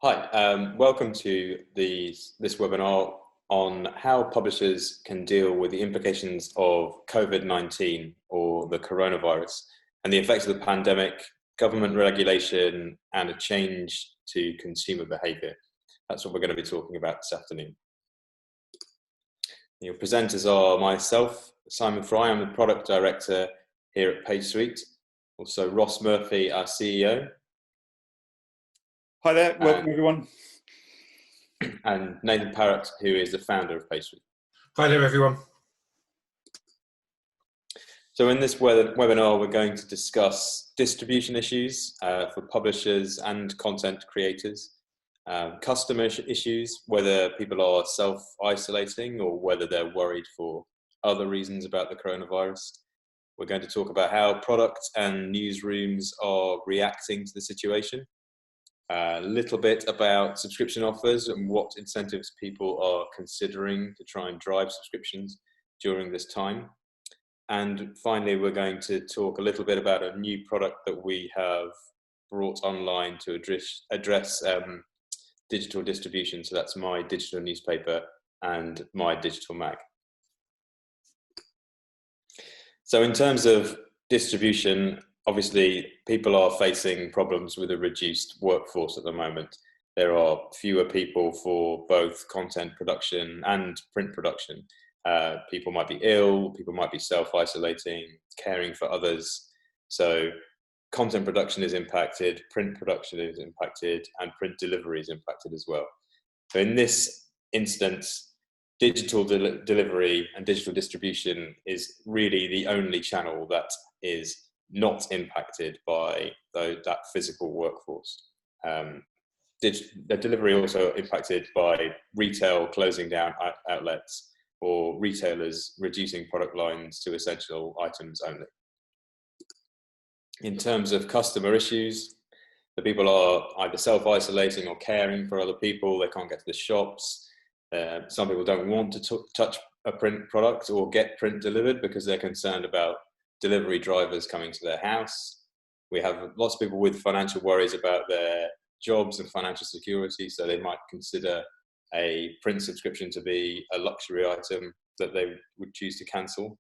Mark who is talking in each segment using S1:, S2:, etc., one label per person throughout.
S1: Hi, welcome to this webinar on how publishers can deal with the implications of COVID-19 or the coronavirus and the effects of the pandemic, government regulation, and a change to consumer behaviour. That's what we're going to be talking about this afternoon. Your presenters are myself, Simon Fry. I'm the Product Director here at PageSuite. Also Ross Murphy, our CEO.
S2: Hi there, welcome everyone.
S1: And Nathan Parrott, who is the founder of PageSuite.
S3: Hi there everyone.
S1: So in this webinar, we're going to discuss distribution issues for publishers and content creators, customer issues, whether people are self-isolating or whether they're worried for other reasons about the coronavirus. We're going to talk about how product and newsrooms are reacting to the situation. A little bit about subscription offers and what incentives people are considering to try and drive subscriptions during this time. And finally, we're going to talk a little bit about a new product that we have brought online to address digital distribution. So that's my digital newspaper and my digital mag. So in terms of distribution, obviously, people are facing problems with a reduced workforce at the moment. There are fewer people for both content production and print production. People might be ill, people might be self-isolating, caring for others. So content production is impacted, print production is impacted, and print delivery is impacted as well. So in this instance, digital delivery and digital distribution is really the only channel that is not impacted by that physical workforce. The delivery also impacted by retail closing down outlets or retailers reducing product lines to essential items only. In terms of customer issues, the people are either self-isolating or caring for other people. They can't get to the shops. Some people don't want to touch a print product or get print delivered because they're concerned about delivery drivers coming to their house. We have lots of people with financial worries about their jobs and financial security, so they might consider a print subscription to be a luxury item that they would choose to cancel.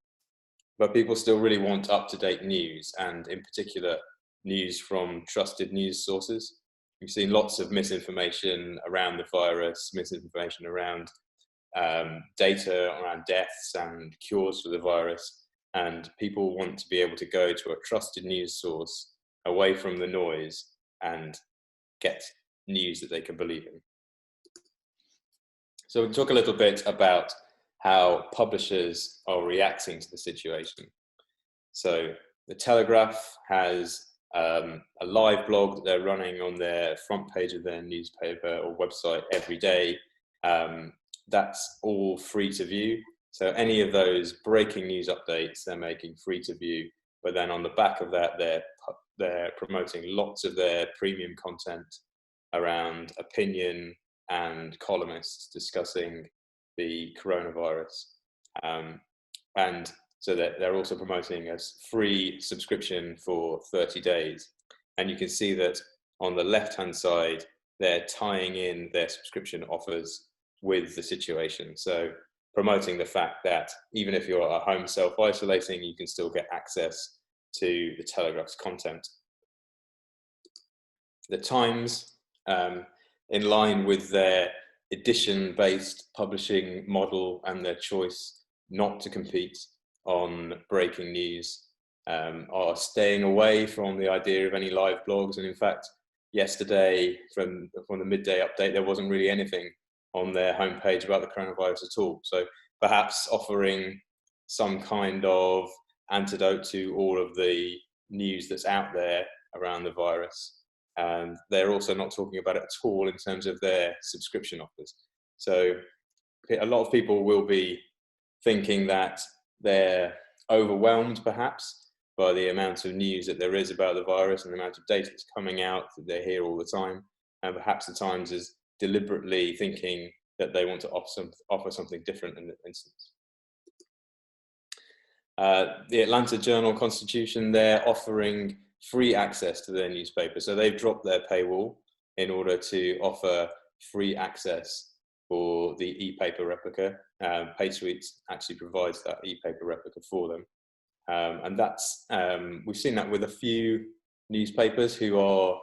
S1: But people still really want up-to-date news, and in particular, news from trusted news sources. We've seen lots of misinformation around the virus, misinformation around data around deaths and cures for the virus. And people want to be able to go to a trusted news source away from the noise and get news that they can believe in. So we'll talk a little bit about how publishers are reacting to the situation. So the Telegraph has a live blog that they're running on their front page of their newspaper or website every day. That's all free to view. So any of those breaking news updates they're making free to view, but then on the back of that, they're promoting lots of their premium content around opinion and columnists discussing the coronavirus. And so they're also promoting a free subscription for 30 days. And you can see that on the left-hand side, they're tying in their subscription offers with the situation. So promoting the fact that even if you're at home self-isolating, you can still get access to the Telegraph's content. The Times, in line with their edition-based publishing model and their choice not to compete on breaking news, are staying away from the idea of any live blogs. And in fact, yesterday, from the midday update, there wasn't really anything on their homepage about the coronavirus at all. So perhaps offering some kind of antidote to all of the news that's out there around the virus. And they're also not talking about it at all in terms of their subscription offers. So a lot of people will be thinking that they're overwhelmed perhaps by the amount of news that there is about the virus and the amount of data that's coming out that they hear all the time. And perhaps the Times is deliberately thinking that they want to offer something different in this instance. The Atlanta Journal-Constitution, they're offering free access to their newspaper. So they've dropped their paywall. in order to offer free access for the e-paper replica. PageSuite actually provides that e-paper replica for them. And that's, we've seen that with a few newspapers who are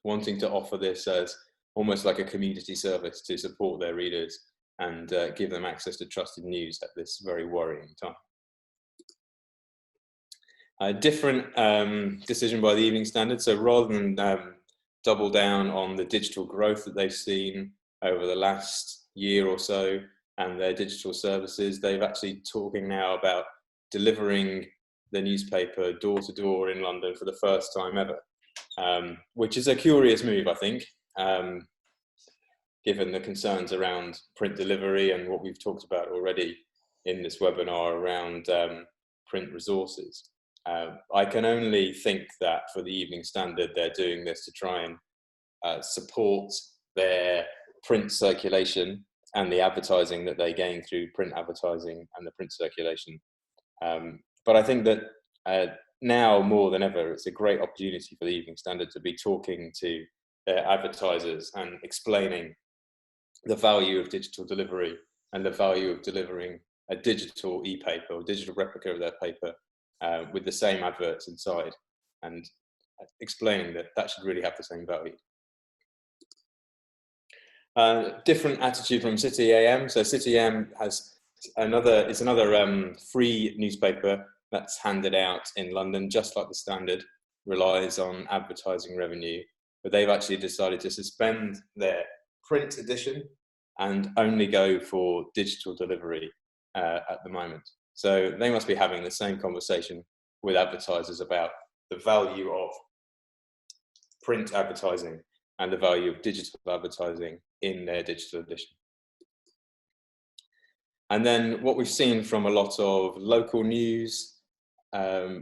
S1: wanting to offer this as almost like a community service to support their readers and give them access to trusted news at this very worrying time. A different decision by the Evening Standard. So rather than double down on the digital growth that they've seen over the last year or so and their digital services, they've actually talking now about delivering the newspaper door to door in London for the first time ever, which is a curious move, I think, given the concerns around print delivery and what we've talked about already in this webinar around print resources. I can only think that for the Evening Standard, they're doing this to try and support their print circulation and the advertising that they gain through print advertising and the print circulation. But I think that now more than ever, it's a great opportunity for the Evening Standard to be talking to their advertisers and explaining the value of digital delivery and the value of delivering a digital e-paper or digital replica of their paper with the same adverts inside, and explaining that that should really have the same value. Different attitude from City AM. So City AM has another free newspaper that's handed out in London, just like the Standard, relies on advertising revenue, but they've actually decided to suspend their print edition and only go for digital delivery at the moment. So they must be having the same conversation with advertisers about the value of print advertising and the value of digital advertising in their digital edition. And then what we've seen from a lot of local news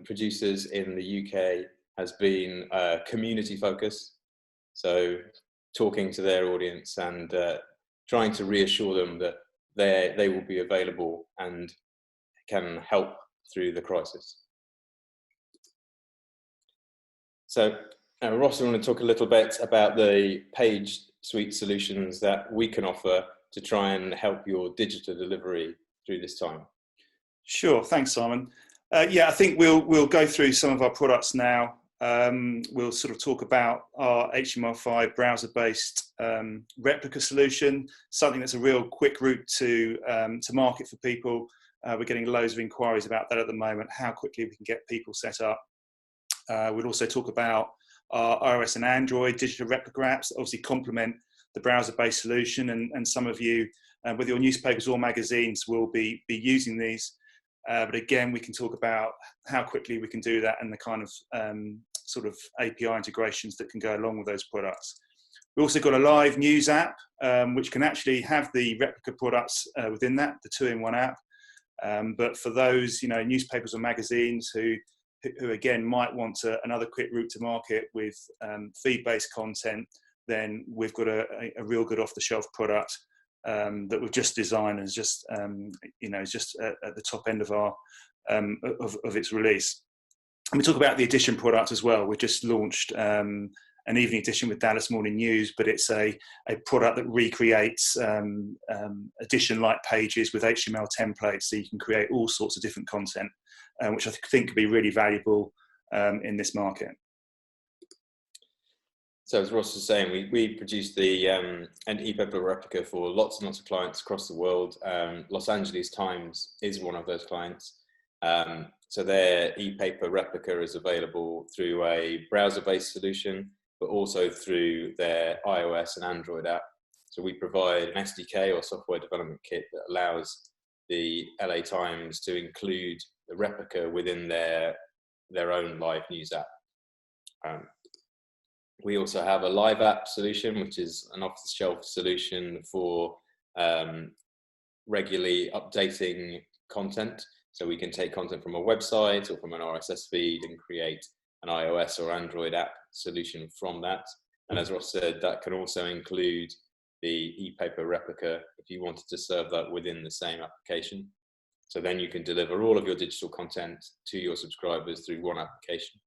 S1: producers in the UK has been community focus. So talking to their audience and trying to reassure them that they will be available and can help through the crisis. So Ross, I want to talk a little bit about the PageSuite solutions that we can offer to try and help your digital delivery through this time.
S2: Sure, thanks, Simon. Yeah, I think we'll go through some of our products now. We'll sort of talk about our HTML5 browser-based replica solution, something that's a real quick route to market for people. We're getting loads of inquiries about that at the moment, how quickly we can get people set up. We'll also talk about our iOS and Android digital replica apps that obviously complement the browser-based solution, and some of you, with your newspapers or magazines, will be using these. But again, we can talk about how quickly we can do that and the kind of sort of API integrations that can go along with those products. We've also got a live news app, which can actually have the replica products within that, the two-in-one app. But for those, newspapers or magazines who again might want another quick route to market with feed-based content, then we've got a real good off-the-shelf product that we've just designed and is just just at the top end of our of its release. And we talk about the edition product as well. We've just launched an evening edition with Dallas Morning News, but it's a product that recreates edition-like pages with HTML templates, so you can create all sorts of different content, which I think could be really valuable in this market.
S1: So as Ross was saying, we produced an e-paper replica for lots and lots of clients across the world. Los Angeles Times is one of those clients. So their e-paper replica is available through a browser-based solution, but also through their iOS and Android app. So we provide an SDK or software development kit that allows the LA Times to include the replica within their own live news app. We also have a live app solution, which is an off-the-shelf solution for regularly updating content. So we can take content from a website or from an RSS feed and create an iOS or Android app solution from that. And as Ross said, that can also include the e-paper replica if you wanted to serve that within the same application. So then you can deliver all of your digital content to your subscribers through one application.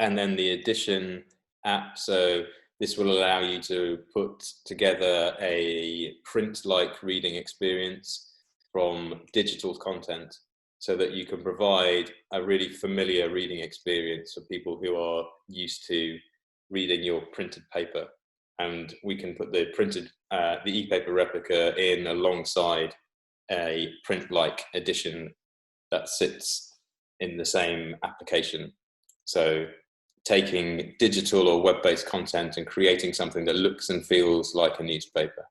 S1: And then the edition app. So this will allow you to put together a print-like reading experience from digital content, so that you can provide a really familiar reading experience for people who are used to reading your printed paper. And we can put the e-paper replica in alongside a print-like edition that sits in the same application. So taking digital or web-based content and creating something that looks and feels like a newspaper.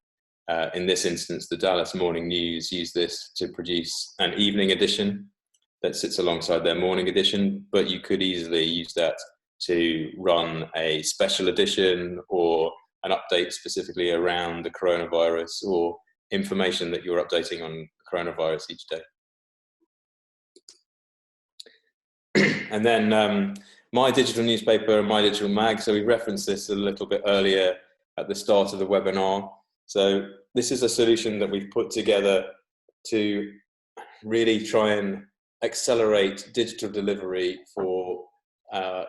S1: In this instance, the Dallas Morning News used this to produce an evening edition that sits alongside their morning edition, but you could easily use that to run a special edition or an update specifically around the coronavirus, or information that you're updating on coronavirus each day. And then My Digital Newspaper and My Digital Mag. So we referenced this a little bit earlier at the start of the webinar. So this is a solution that we've put together to really try and accelerate digital delivery for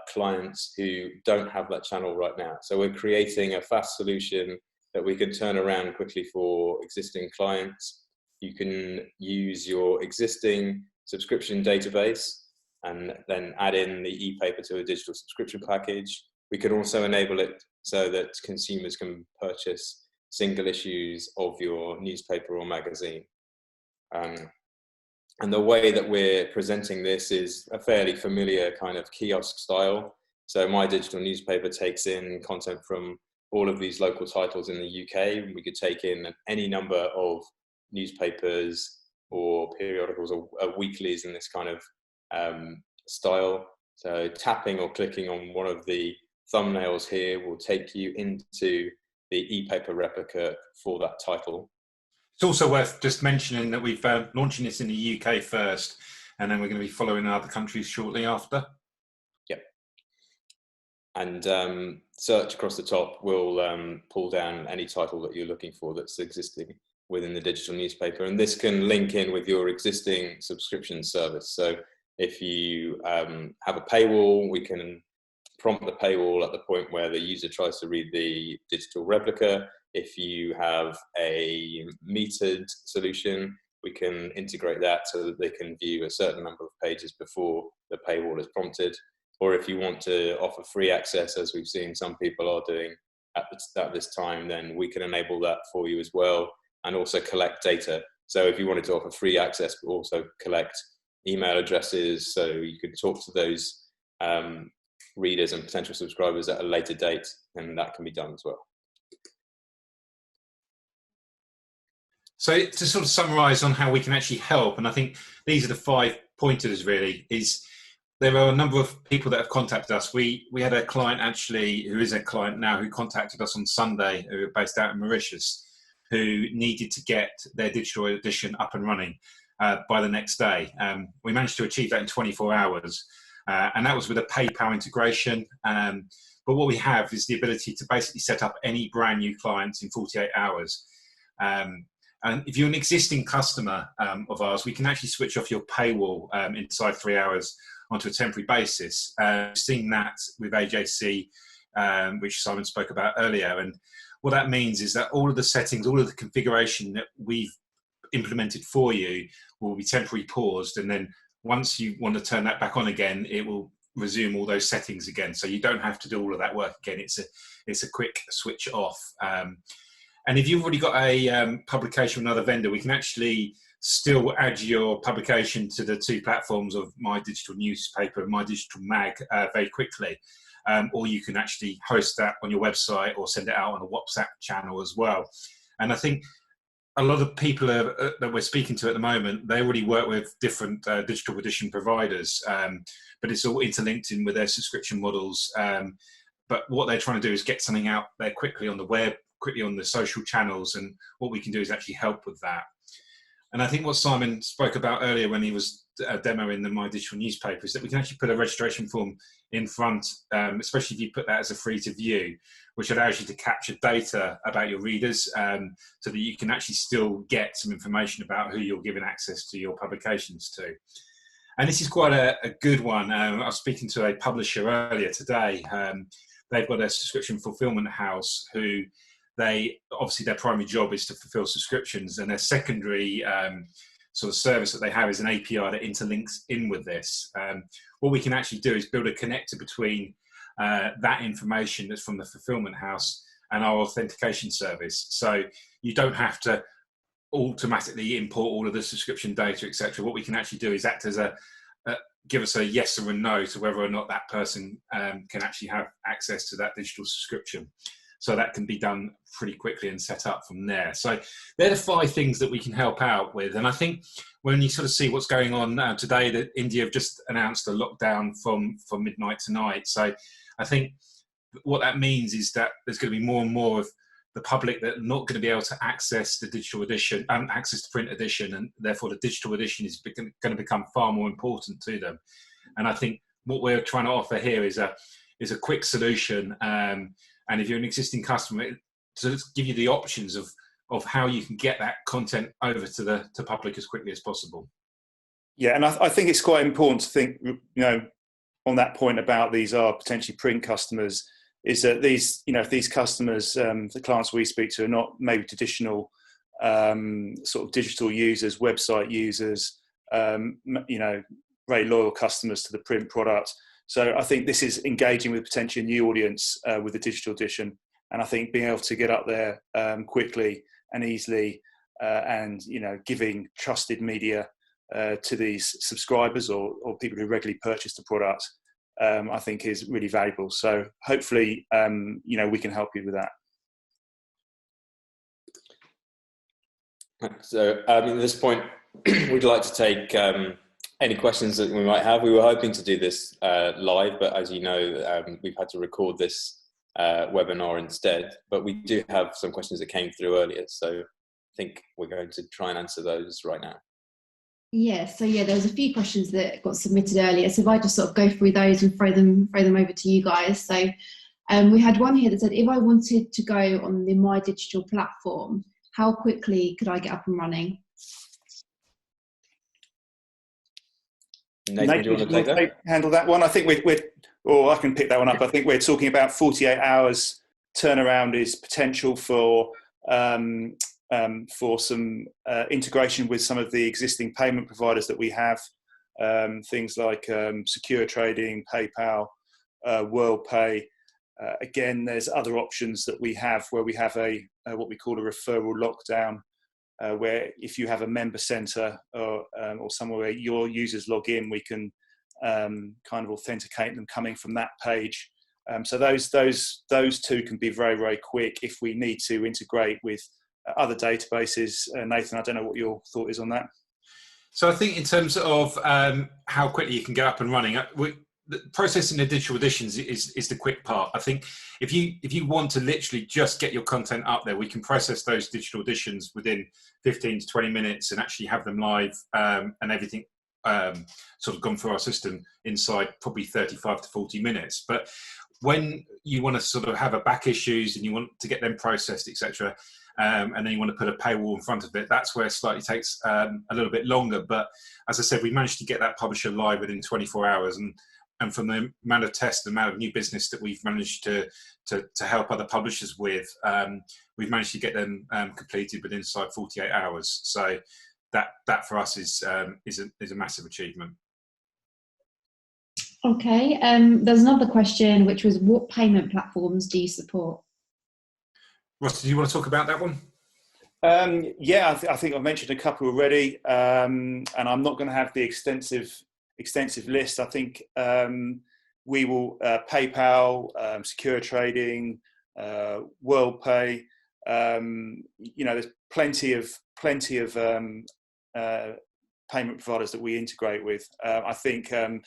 S1: clients who don't have that channel right now. So we're creating a fast solution that we can turn around quickly for existing clients. You can use your existing subscription database and then add in the e-paper to a digital subscription package. We can also enable it so that consumers can purchase single issues of your newspaper or magazine. And the way that we're presenting this is a fairly familiar kind of kiosk style. So My Digital Newspaper takes in content from all of these local titles in the UK. We could take in any number of newspapers or periodicals or weeklies in this kind of style. So tapping or clicking on one of the thumbnails here will take you into the e-paper replica for that title.
S3: It's also worth just mentioning that we've launching this in the UK first, and then we're going to be following in other countries shortly after.
S1: Yep. And search across the top will pull down any title that you're looking for that's existing within the digital newspaper. And this can link in with your existing subscription service. So if you have a paywall, we can prompt the paywall at the point where the user tries to read the digital replica. If you have a metered solution, we can integrate that so that they can view a certain number of pages before the paywall is prompted. Or if you want to offer free access, as we've seen some people are doing at this time, then we can enable that for you as well, and also collect data. So if you wanted to offer free access, but also collect email addresses, so you could talk to those readers and potential subscribers at a later date, then that can be done as well.
S3: So to sort of summarize on how we can actually help, and I think these are the 5 pointers really, is there are a number of people that have contacted us. We had a client actually, who is a client now, who contacted us on Sunday, who are based out in Mauritius, who needed to get their digital edition up and running by the next day. We managed to achieve that in 24 hours, and that was with a PayPal integration. But what we have is the ability to basically set up any brand new clients in 48 hours. And if you're an existing customer of ours, we can actually switch off your paywall inside 3 hours onto a temporary basis. Seeing that with AJC, which Simon spoke about earlier. And what that means is that all of the settings, all of the configuration that we've implemented for you will be temporarily paused. And then once you want to turn that back on again, it will resume all those settings again. So you don't have to do all of that work again. It's a quick switch off. And if you've already got a publication from another vendor, we can actually still add your publication to the 2 platforms of My Digital Newspaper and My Digital Mag very quickly. Or you can actually host that on your website or send it out on a WhatsApp channel as well. And I think a lot of people that we're speaking to at the moment, they already work with different digital edition providers, but it's all interlinked in with their subscription models. But what they're trying to do is get something out there quickly on the web, quickly on the social channels, and what we can do is actually help with that. And I think what Simon spoke about earlier when he was demoing the My Digital Newspaper is that we can actually put a registration form in front, especially if you put that as a free to view, which allows you to capture data about your readers, so that you can actually still get some information about who you're giving access to your publications to. And this is quite a good one. I was speaking to a publisher earlier today, they've got a subscription fulfillment house who obviously their primary job is to fulfill subscriptions, and their secondary sort of service that they have is an API that interlinks in with this. What we can actually do is build a connector between that information that's from the fulfillment house and our authentication service. So you don't have to automatically import all of the subscription data, etc. What we can actually do is act as give us a yes or a no to whether or not that person can actually have access to that digital subscription. So that can be done pretty quickly and set up from there. So they're the 5 things that we can help out with. And I think when you sort of see what's going on now today, that India have just announced a lockdown from midnight tonight. So I think what that means is that there's going to be more and more of the public that are not going to be able to access the digital edition and access the print edition, and therefore the digital edition is going to become far more important to them. And I think what we're trying to offer here is a quick solution. And if you're an existing customer, to give you the options of how you can get that content over to the public as quickly as possible.
S2: Yeah, and I think it's quite important to think, on that point about these are potentially print customers, is that these, if these customers, the clients we speak to, are not maybe traditional sort of digital users, website users, very loyal customers to the print product. So I think this is engaging with potentially a new audience with the digital edition, and I think being able to get up there quickly and easily, and giving trusted media to these subscribers or people who regularly purchase the product, I think is really valuable. So hopefully, we can help you with that.
S1: So at this point, we'd like to take any questions that we might have. We were hoping to do this live, but as you know, we've had to record this webinar instead. But we do have some questions that came through earlier, so I think we're going to try and answer those right now.
S4: Yeah, so there was a few questions that got submitted earlier. So if I just sort of go through those and throw them over to you guys. So we had one here that said, if I wanted to go on the My Digital platform, how quickly could I get up and running?
S1: Nathan, do you want to take that?
S2: Handle that one? I think I can pick that one up. I think we're talking about 48 hours turnaround is potential for some integration with some of the existing payment providers that we have, things like secure trading, PayPal, WorldPay. Again, there's other options that we have where we have what we call a referral lockdown, where if you have a member center or somewhere where your users log in, we can kind of authenticate them coming from that page. So those two can be very, very quick if we need to integrate with other databases. Nathan, I don't know what your thought is on that.
S3: So I think in terms of how quickly you can get up and running, the processing the digital editions is the quick part. I think if you want to literally just get your content up there, we can process those digital editions within 15 to 20 minutes and actually have them live and everything sort of gone through our system inside probably 35 to 40 minutes. But when you want to sort of have a back issues and you want to get them processed, etc., and then you want to put a paywall in front of it, that's where it slightly takes a little bit longer. But as I said, we managed to get that publisher live within 24 hours. And from the amount of tests, the amount of new business that we've managed to help other publishers with, we've managed to get them completed within inside 48 hours. So that for us is a massive achievement.
S4: Okay, there's another question, which was, what payment platforms do you support?
S3: Ross, do you want to talk about that one?
S2: Yeah, I think I've mentioned a couple already, and I'm not going to have the extensive list. I think we will PayPal, secure trading, WorldPay. There's plenty of payment providers that we integrate with. I think there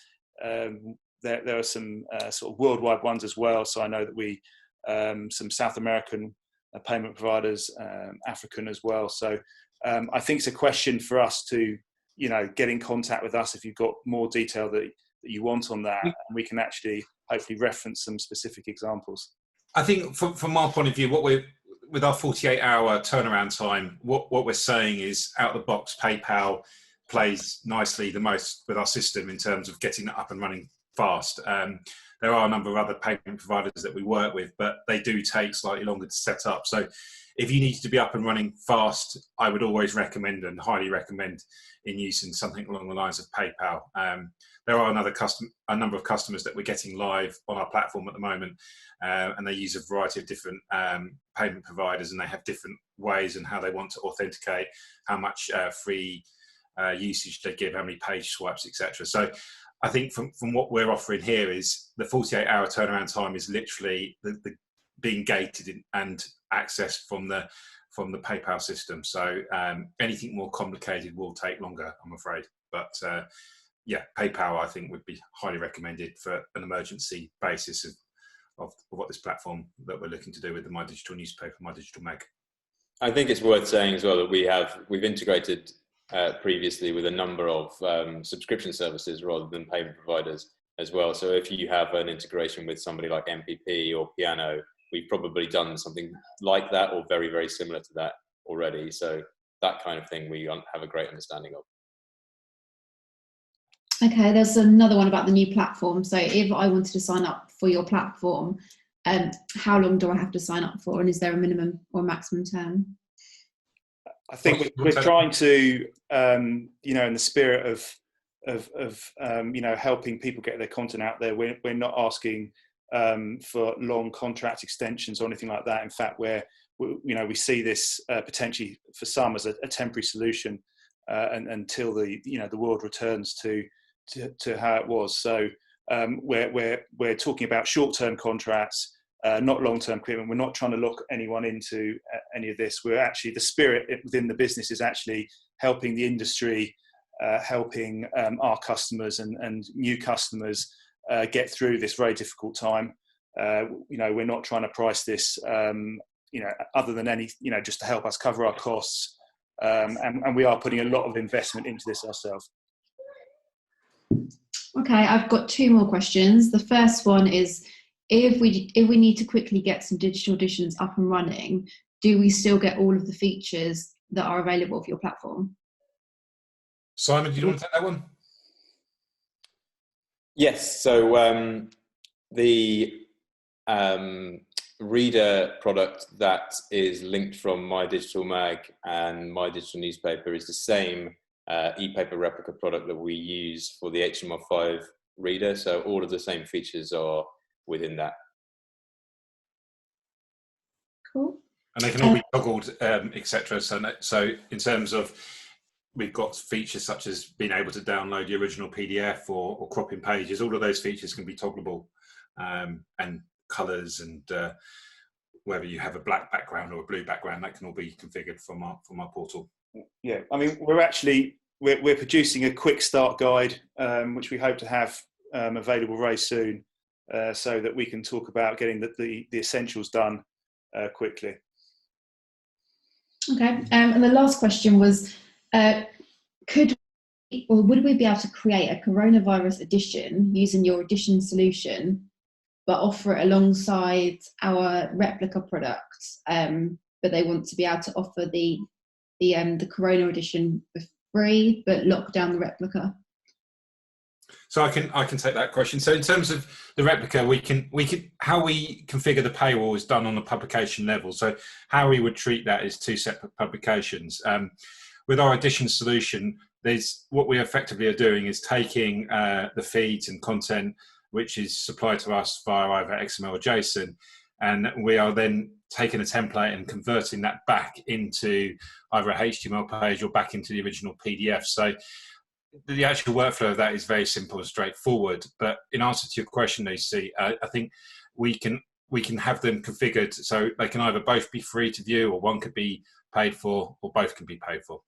S2: are some sort of worldwide ones as well. So I know that we some South American payment providers, African as well. So I think it's a question for us to get in contact with us if you've got more detail that you want on that, and we can actually hopefully reference some specific examples.
S3: I think from our point of view, with our 48-hour turnaround time, what we're saying is, out of the box, PayPal plays nicely the most with our system in terms of getting that up and running fast. there are a number of other payment providers that we work with, but they do take slightly longer to set up. So if you need to be up and running fast, I would always recommend and highly recommend in using something along the lines of PayPal. There are a number of customers that we're getting live on our platform at the moment, and they use a variety of different payment providers, and they have different ways and how they want to authenticate, how much free usage they give, how many page swipes, etc. So I think from what we're offering here is the 48-hour turnaround time is literally the being gated and accessed from the PayPal system. So anything more complicated will take longer, I'm afraid. But yeah, PayPal I think would be highly recommended for an emergency basis of what this platform that we're looking to do with the My Digital Newspaper, My Digital Mag.
S1: I think it's worth saying as well that we've integrated previously with a number of subscription services rather than payment providers as well. So if you have an integration with somebody like MPP or Piano, we've probably done something like that or very, very similar to that already. So that kind of thing we have a great understanding of.
S4: Okay, there's another one about the new platform. So if I wanted to sign up for your platform, how long do I have to sign up for? And is there a minimum or maximum term?
S2: I think we're trying to, in the spirit of helping people get their content out there, we're not asking for long contract extensions or anything like that. In fact, we see this potentially for some as a temporary solution until the world returns to how it was. So we're talking about short-term contracts, not long-term commitment. We're not trying to lock anyone into any of this. We're actually, the spirit within the business is actually helping the industry, helping our customers and new customers get through this very difficult time. We're not trying to price this, other than just to help us cover our costs. And we are putting a lot of investment into this ourselves.
S4: Okay, I've got two more questions. The first one is, if we need to quickly get some digital editions up and running, do we still get all of the features that are available for your platform?
S3: Simon, do you want to take that one?
S1: Yes. So the reader product that is linked from My Digital Mag and My Digital Newspaper is the same e-paper replica product that we use for the HTML5 reader. So all of the same features are within that.
S4: Cool.
S3: And they can all be toggled, etc. So in terms of, we've got features such as being able to download the original PDF or cropping pages. All of those features can be toggleable, and colours and whether you have a black background or a blue background, that can all be configured from our portal.
S2: Yeah, I mean, we're producing a quick start guide, which we hope to have available very soon, so that we can talk about getting the essentials done quickly. Okay,
S4: and the last question was, would we be able to create a coronavirus edition using your edition solution, but offer it alongside our replica product, but they want to be able to offer the Corona edition for free, but lock down the replica?
S3: So I can take that question. So in terms of the replica, we can how we configure the paywall is done on the publication level. So how we would treat that is two separate publications. With our edition solution, what we effectively are doing is taking the feeds and content which is supplied to us via either XML or JSON, and we are then taking a template and converting that back into either a HTML page or back into the original PDF. So the actual workflow of that is very simple and straightforward. But in answer to your question, AC, I think we can have them configured so they can either both be free to view, or one could be paid for, or both can be paid for.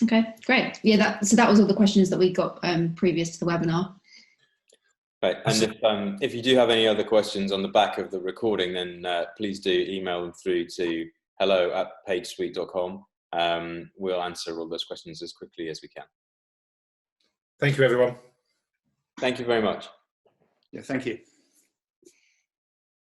S4: Okay, great. Yeah, so that was all the questions that we got previous to the webinar.
S1: Right, and if you do have any other questions on the back of the recording, then please do email them through to hello@pagesuite.com. We'll answer all those questions as quickly as we can.
S3: Thank you, everyone.
S1: Thank you very much.
S2: Yeah, thank you.